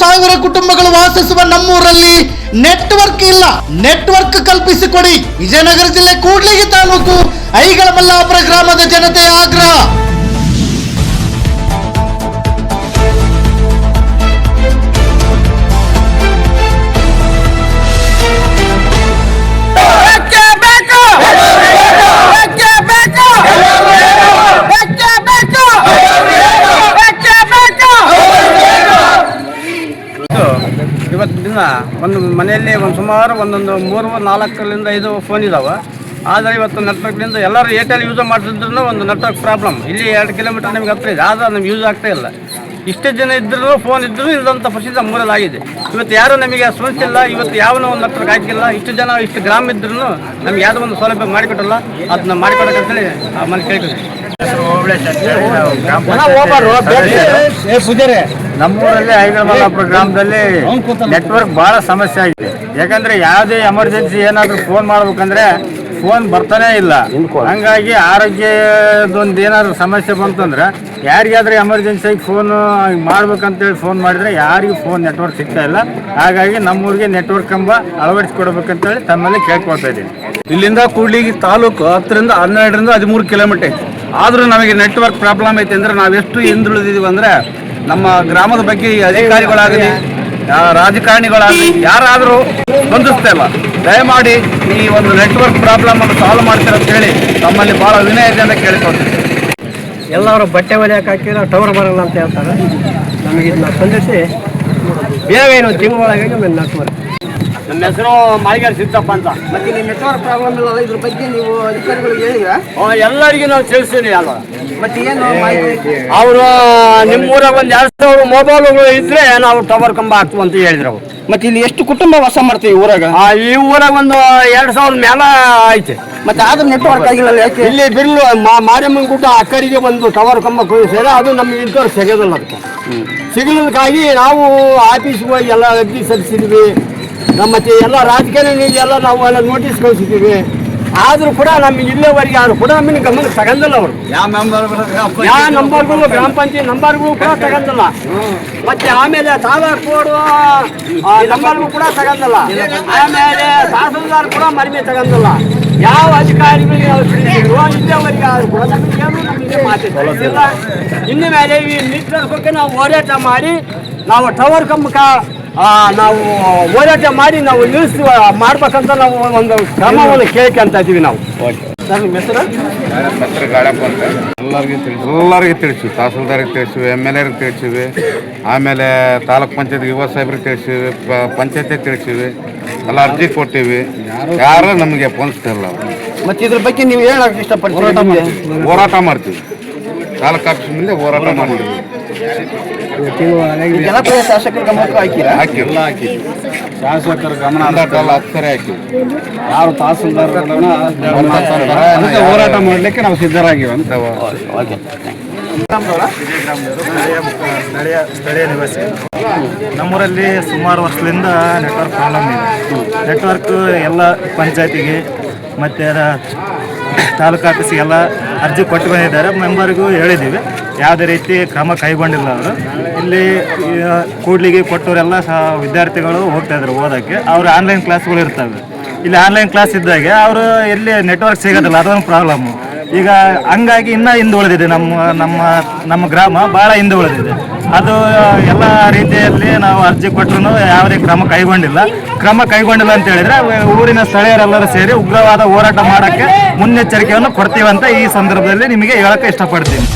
1000 ಕುಟುಂಬಗಳು ವಾಸಿಸುವ ನಮ್ಮೂರಲ್ಲಿ ನೆಟ್ವರ್ಕ್ ಇಲ್ಲ. ನೆಟ್ವರ್ಕ್ ಕಲ್ಪಿಸಿಕೊಡಿ. ವಿಜಯನಗರ ಜಿಲ್ಲೆ ಕೂಡ್ಲಿಗಿ ತಾಲೂಕು ಐಗಳಮಲ್ಲಾಪುರ ಗ್ರಾಮದ ಜನತೆಯ ಆಗ್ರಹ. ಇವತ್ತು ದಿನ ಒಂದು ಮನೆಯಲ್ಲಿ ಸುಮಾರು ಒಂದೊಂದು 3-4 ಫೋನ್ ಇದಾವೆ. ಆದರೆ ಇವತ್ತು ನೆಟ್ವರ್ಕ್ನಿಂದ ಎಲ್ಲರೂ ಏರ್ಟೆಲ್ ಯೂಸ್ ಮಾಡ್ತಿದ್ರು ಒಂದು ನೆಟ್ವರ್ಕ್ ಪ್ರಾಬ್ಲಮ್. ಇಲ್ಲಿ 2 ಕಿಲೋಮೀಟರ್ ನಮಗೆ ಹತ್ತಿರ ಇದೆ, ಆದರೆ ನಮ್ಗೆ ಯೂಸ್ ಆಗ್ತಾ ಇಲ್ಲ. ಇಷ್ಟೇ ಜನ ಇದ್ದರೂ ಫೋನ್ ಇದ್ದರೂ ಇಲ್ಲದಂಥ ಪರಿಸ್ಥಿತಿ ಮೂರಲ್ಲಾಗಿದೆ. ಇವತ್ತು ಯಾರೂ ನಮಗೆ ಸ್ಪಂದಿಸಿಲ್ಲ. ಇವತ್ತು ಯಾವನೋ ಒಂದು ನೆಟ್ವರ್ಕ್ ಹಾಕಿಲ್ಲ. ಇಷ್ಟು ಜನ ಇಷ್ಟು ಗ್ರಾಮ ಇದ್ರೂ ನಮ್ಗೆ ಯಾವುದೋ ಒಂದು ಸೌಲಭ್ಯ ಮಾಡಿಕೊಟ್ಟಲ್ಲ. ಅದನ್ನ ಮಾಡಿಕೊಡೋಕ್ಕಂತೇಳಿ ಮನೆ ಕೇಳ್ತೀವಿ. ನಮ್ಮೂರಲ್ಲಿ ಐಗಳಮಲ್ಲಾಪುರ ಗ್ರಾಮದಲ್ಲಿ ನೆಟ್ವರ್ಕ್ ಭಾಳ ಸಮಸ್ಯೆ ಆಗಿದೆ. ಯಾಕಂದರೆ ಯಾವುದೇ ಎಮರ್ಜೆನ್ಸಿ ಏನಾದರೂ ಫೋನ್ ಮಾಡ್ಬೇಕಂದ್ರೆ ಫೋನ್ ಬರ್ತಾನೆ ಇಲ್ಲ. ಹಂಗಾಗಿ ಆರೋಗ್ಯದೊಂದು ಏನಾದರೂ ಸಮಸ್ಯೆ ಬಂತಂದ್ರೆ ಯಾರಿಗಾದ್ರೂ ಎಮರ್ಜೆನ್ಸಿಯಾಗಿ ಫೋನ್ ಮಾಡ್ಬೇಕಂತೇಳಿ ಫೋನ್ ಮಾಡಿದರೆ ಯಾರಿಗೂ ಫೋನ್ ನೆಟ್ವರ್ಕ್ ಸಿಗ್ತಾ ಇಲ್ಲ. ಹಾಗಾಗಿ ನಮ್ಮೂರಿಗೆ ನೆಟ್ವರ್ಕ್ ಕಂಬ ಅಳವಡಿಸ್ಕೊಡ್ಬೇಕಂತೇಳಿ ತಮ್ಮಲ್ಲಿ ಕೇಳ್ಕೊಳ್ತಾ ಇದ್ದೀನಿ. ಇಲ್ಲಿಂದ ಕೂಡ್ಲಿಗಿ ತಾಲೂಕು 10-13 ಕಿಲೋಮೀಟರ್ ಐತಿ. ಆದರೂ ನಮಗೆ ನೆಟ್ವರ್ಕ್ ಪ್ರಾಬ್ಲಮ್ ಐತೆ ಅಂದರೆ ನಾವೆಷ್ಟು ಹಿಂದುಳಿದಿದ್ದೀವಿ ಅಂದರೆ ನಮ್ಮ ಗ್ರಾಮದ ಬಗ್ಗೆ ಅಧಿಕಾರಿಗಳಾಗಲಿ ರಾಜಕಾರಣಿಗಳಾಗಲಿ ಯಾರಾದರೂ ಸ್ಪಂದಿಸ್ತಾ ಇಲ್ಲ. ದಯಮಾಡಿ ಈ ಒಂದು ನೆಟ್ವರ್ಕ್ ಪ್ರಾಬ್ಲಮನ್ನು ಸಾಲ್ವ್ ಮಾಡ್ತೀರ ಅಂತ ಹೇಳಿ ತಮ್ಮಲ್ಲಿ ಭಾಳ ವಿನಯದಿಂದ ಕೇಳಿಕೊಳ್ತೀವಿ. ಎಲ್ಲರೂ ಬಟ್ಟೆ ಹೊಲಿಯಕ್ಕೆ ಹಾಕಿದ್ರೆ ಟವರ್ ಬರಲ್ಲ ಅಂತ ಹೇಳ್ತಾರೆ. ನಮಗೆ ಇದನ್ನ ಸ್ಪಂದಿಸಿ ಬೇವೇನು ತಿಂಗಳೊಳಗೆ ನೆಟ್ವರ್ಕ್. ನನ್ನ ಹೆಸರು ಮಾಳಿಗಾರ್ ಸಿದ್ದಪ್ಪ ಅಂತ. ಮತ್ತೆ ನಿಮ್ಮ ನೆಟ್ವರ್ಕ್ ಪ್ರಾಬ್ಲಮ್ ಇಲ್ಲ, ಇದ್ರ ಬಗ್ಗೆ ನೀವು ಅಧಿಕಾರಿಗಳಿಗೆ ಹೇಳಿದ್ರೆ ಎಲ್ಲರಿಗೂ ನಾವು ತಿಳಿಸ್ತೀನಿ ಅಲ್ವಾ. ಮತ್ತೆ ಏನು ಅವರು ನಿಮ್ಮೂರಾಗ ಒಂದು 2000 ಮೊಬೈಲ್ಗಳು ಇದ್ರೆ ನಾವು ಟವರ್ ಕಂಬ ಹಾಕ್ತೀವಿ ಅಂತ ಹೇಳಿದ್ರು ಅವರು. ಮತ್ತೆ ಇಲ್ಲಿ ಎಷ್ಟು ಕುಟುಂಬ ವಾಸ ಮಾಡ್ತೀವಿ ಊರಾಗ? ಈ ಊರಾಗ ಒಂದು 2000 ಮೇಲೆ ಐತೆ. ಮತ್ತೆ ಆದ್ರೂ ನೆಟ್ವರ್ಕ್ ಆಗಿಲ್ಲ ಯಾಕೆ? ಇಲ್ಲಿ ಬಿರ್ಲು ಮಾರಿಯಮ್ಮನ ಗುಡ್ಡ ಆ ಕಡೆಗೆ ಒಂದು ಟವರ್ ಕಂಬ ಕೊಡಿಸಿದ್ರೆ ಅದು ನಮ್ಗೆ ಇಂಥವ್ರು ಸಿಗೋದಿಲ್ಲ. ಅದಕ್ಕೆ ಸಿಗಲಿಕ್ಕಾಗಿ ನಾವು ಆಫೀಸ್ಗೆ ಹೋಗಿ ಎಲ್ಲ ಅರ್ಜಿ ಸಲ್ಲಿಸಿದ್ವಿ. ಮತ್ತೆ ಎಲ್ಲ ರಾಜಕಾರಣಿಗೆಲ್ಲ ನಾವು ಎಲ್ಲ ನೋಟಿಸ್ ಕಳಿಸಿದ್ದೀವಿ. ಆದರೂ ಕೂಡ ನಮಗೆ ಇಲ್ಲಿವರೆಗೆ ಆದರೂ ಕೂಡ ನಮಗೆ ಗಮನಕ್ಕೆ ತಗೊಂಡಿಲ್ಲ ಅವರು. ಯಾವ ನಂಬರ್ಗಳು ಗ್ರಾಮ ಪಂಚಾಯತ್ ನಂಬರ್ಗಳು ಕೂಡ ತಗೊಂಡಿಲ್ಲ. ಮತ್ತೆ ಆಮೇಲೆ ತಾಲೂಕು ಬೋರ್ಡು ನಂಬರ್ಗಳು ಕೂಡ ತಗೊಂಡಿಲ್ಲ. ಆಮೇಲೆ ತಹಸೀಲ್ದಾರ್ ಕೂಡ ಮರಿಮೆ ತಗೊಂಡಿಲ್ಲ. ಯಾವ ಅಧಿಕಾರಿಗಳಿಗೆ ನಾವು ತಿಳಿಸಿದ್ರು ಇಲ್ಲಿವರೆಗೆ ಆದರೂ ಕೂಡ ನಮಗೆ ಮಾತಾಡ್ತಿಲ್ಲ. ಇನ್ನು ಮೇಲೆ ಈ ನಿಟ್ಟಿನ ನಾವು ಹೋರಾಟ ಮಾಡಿ ನಾವು ಟವರ್ ಕಂಬಕ್ಕೆ ನಾವು ಹೋರಾಟ ಮಾಡಿ ನಾವು ಮಾಡ್ಬೇಕಂತ ನಾವು ಒಂದು ಕ್ರಮವನ್ನು ಕೇಳ್ಕೊಂತ ಇದ್ದೀವಿ ನಾವು. ಸರ್ ನಿಮ್ಮ ಹೆಸರು? ಗಾಳಪ್ಪ ಅಂತ. ಎಲ್ಲರಿಗೂ ತಿಳಿಸಿವಿ. ತಹಸೀಲ್ದಾರಿಗೆ ತಿಳಿಸಿವಿ, MLA ತಿಳಿಸಿವಿ, ಆಮೇಲೆ ತಾಲೂಕ್ ಪಂಚಾಯತ್ ಯುವ ಸಾಹೇಬ್ರಿಗೆ ತಿಳಿಸಿವಿ, ಪಂಚಾಯತಿಗೆ ತಿಳಿಸಿವಿ. ಎಲ್ಲ ಅರ್ಜಿ ಕೊಟ್ಟಿವಿ. ಯಾರು ನಮಗೆ ಸ್ಪಂದಿಸ್ತಿಲ್ಲ. ಮತ್ತೆ ಇದ್ರ ಬಗ್ಗೆ ನೀವು ಹೇಳಕ್ಕೆ ಇಷ್ಟಪಡ್ತೀವಿ? ಹೋರಾಟ ಮಾಡ್ತೀವಿ. ತಾಲೂಕು ಆಫೀಸ್ ಮುಂದೆ ಹೋರಾಟ ಮಾಡ್ತೀವಿ. ಜನಪ್ರಿಯ ಶಾಸಕರ ಗಮನಕ್ಕೂ ಹಾಕಿಲ್ಲ? ಹಾಕಿ ಶಾಸಕರ ಗಮನ ಅಕ್ಷರ ಹಾಕಿ ಯಾರು ತಹಸೀಲ್ದಾರ್ ಹೋರಾಟ ಮಾಡಲಿಕ್ಕೆ ನಾವು ಸಿದ್ಧರಾಗಿವೆ ಅಂತ. ಸ್ಥಳೀಯ ನಿವಾಸಿ. ನಮ್ಮೂರಲ್ಲಿ ಸುಮಾರು ವರ್ಷದಿಂದ ನೆಟ್ವರ್ಕ್ ಪ್ರಾಬ್ಲಮ್ ಇದೆ. ನೆಟ್ವರ್ಕ್ ಎಲ್ಲ ಪಂಚಾಯತಿಗೆ ಮತ್ತು ತಾಲೂಕು ಆಫೀಸಿಗೆಲ್ಲ ಅರ್ಜಿ ಕೊಟ್ಟು ಬಂದಿದ್ದಾರೆ. ಮೆಂಬರ್ಗೂ ಹೇಳಿದ್ದೀವಿ. ಯಾವುದೇ ರೀತಿ ಕ್ರಮ ಕೈಗೊಂಡಿಲ್ಲ ಅವರು. ಇಲ್ಲಿ ಕೂಡ್ಲಿಗೆ ಕೊಟ್ಟವರೆಲ್ಲ ವಿದ್ಯಾರ್ಥಿಗಳು ಹೋಗ್ತಾಯಿದ್ರು ಓದೋಕ್ಕೆ. ಅವರು ಆನ್ಲೈನ್ ಕ್ಲಾಸ್ಗಳು ಇರ್ತವೆ. ಇಲ್ಲಿ ಆನ್ಲೈನ್ ಕ್ಲಾಸ್ ಇದ್ದಾಗೆ ಅವರು ಎಲ್ಲಿ ನೆಟ್ವರ್ಕ್ ಸಿಗೋದಿಲ್ಲ, ಅದೊಂದು ಪ್ರಾಬ್ಲಮ್ಮು. ಈಗ ಹಂಗಾಗಿ ಇನ್ನೂ ಹಿಂದೆ ಉಳಿದಿದೆ. ನಮ್ಮ ಗ್ರಾಮ ಭಾಳ ಹಿಂದೆ ಉಳಿದಿದೆ. ಅದು ಎಲ್ಲ ರೀತಿಯಲ್ಲಿ ನಾವು ಅರ್ಜಿ ಕೊಟ್ಟರು ಯಾವುದೇ ಕ್ರಮ ಕೈಗೊಂಡಿಲ್ಲ ಅಂತ ಹೇಳಿದರೆ ಊರಿನ ಸ್ಥಳೀಯರೆಲ್ಲರೂ ಸೇರಿ ಉಗ್ರವಾದ ಹೋರಾಟ ಮಾಡೋಕ್ಕೆ ಮುನ್ನೆಚ್ಚರಿಕೆಯನ್ನು ಕೊಡ್ತೀವಂತ ಈ ಸಂದರ್ಭದಲ್ಲಿ ನಿಮಗೆ ಹೇಳೋಕ್ಕೆ ಇಷ್ಟಪಡ್ತೀನಿ.